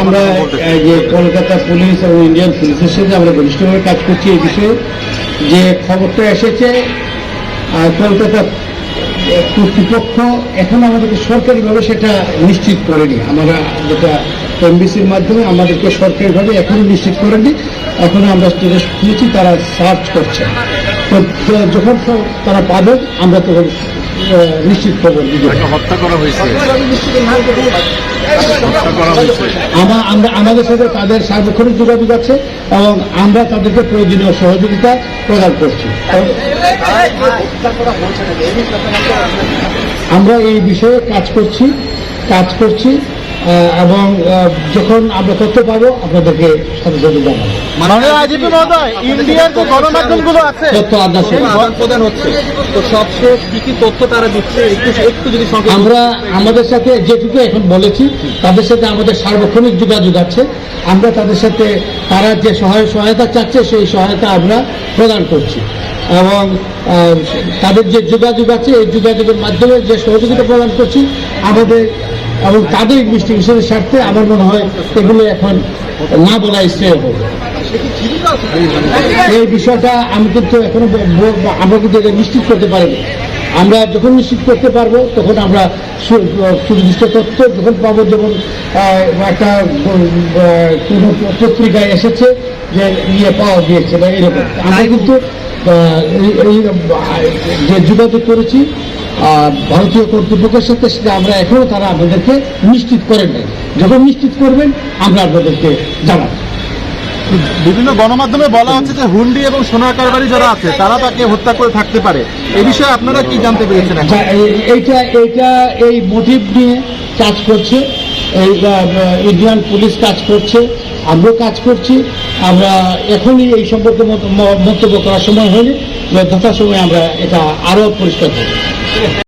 আমরা যে কলকাতা পুলিশ এবং ইন্ডিয়ান পুলিশের সাথে আমরা ঘনিষ্ঠভাবে কাজ করছি এই বিষয়ে। যে খবরটা এসেছে কলকাতা কর্তৃপক্ষ এখন আমাদেরকে সরকারিভাবে সেটা নিশ্চিত করেনি। আমরা যেটা এমবিসির মাধ্যমে আমাদেরকে সরকারিভাবে এখনো নিশ্চিত করেনি। এখনো আমরা যেটা শুনেছি তারা সার্চ করছে। তো যখন তারা পাবে আমরা তখন নিশ্চিত খবর দিব। হত্যা করা হয়েছে, আমাদের সাথে তাদের সার্বক্ষণিক যোগাযোগ আছে এবং আমরা তাদেরকে প্রয়োজনীয় সহযোগিতা প্রদান করছি। আমরা এই বিষয়ে কাজ করছি এবং যখন আমরা তথ্য পাবো আপনাদেরকে সাথে সাথে জানাবো। মাননীয় আইজিপি মহোদয়, ইন্ডিয়ার যে গণমাধ্যমগুলো আছে তথ্য আদান প্রদান হচ্ছে, তো সবশেষ কি তথ্য তারা দিচ্ছে একটু যদি আমরা আমাদের সাথে যেটুকু এখন বলেছি তাদের সাথে আমাদের সার্বক্ষণিক যোগাযোগ আছে। আমরা তাদের সাথে তারা যে সহায়তা চাচ্ছে সেই সহায়তা আমরা প্রদান করছি এবং তাদের যে যোগাযোগ আছে এই যোগাযোগের মাধ্যমে যে সহযোগিতা প্রদান করছি আমাদের এবং তাদের ইনভেস্টিগেশনের স্বার্থে আমার মনে হয় এগুলো এখন না বলাই শ্রেয় হবে। এই বিষয়টা আমি কিন্তু এখনো আমরা কিন্তু এটা নিশ্চিত করতে পারিনি। আমরা যখন নিশ্চিত করতে পারবো তখন আমরা সুনির্দিষ্ট তথ্য যখন পাবো, যেমন একটা কোনো পত্রিকায় এসেছে যে পাওয়া গিয়েছে বা এরকম, আমরা কিন্তু এই যে যোগাযোগ করেছি ভারতীয় কর্তৃপক্ষের সাথে সেটা আমরা এখনো তারা আমাদেরকে নিশ্চিত করেন নাই। যখন নিশ্চিত করবেন আমরা আপনাদেরকে জানাবো। বিভিন্ন গণমাধ্যমে বলা হচ্ছে যে হুন্ডি এবং সোনার কারবারি যারা আছে তারা তাকে হত্যা করে থাকতে পারে। এই বিষয়ে আপনারা কি জানতে পেরেছেন? এই মোটিভ নিয়ে কাজ করছে এই ইন্ডিয়ান পুলিশ কাজ করছে, আমরাও কাজ করছি। আমরা এখনই এই সম্পর্কে মন্তব্য করার সময় হয়নি, যথাসময়ে আমরা এটা আরো পরিষ্কার করব।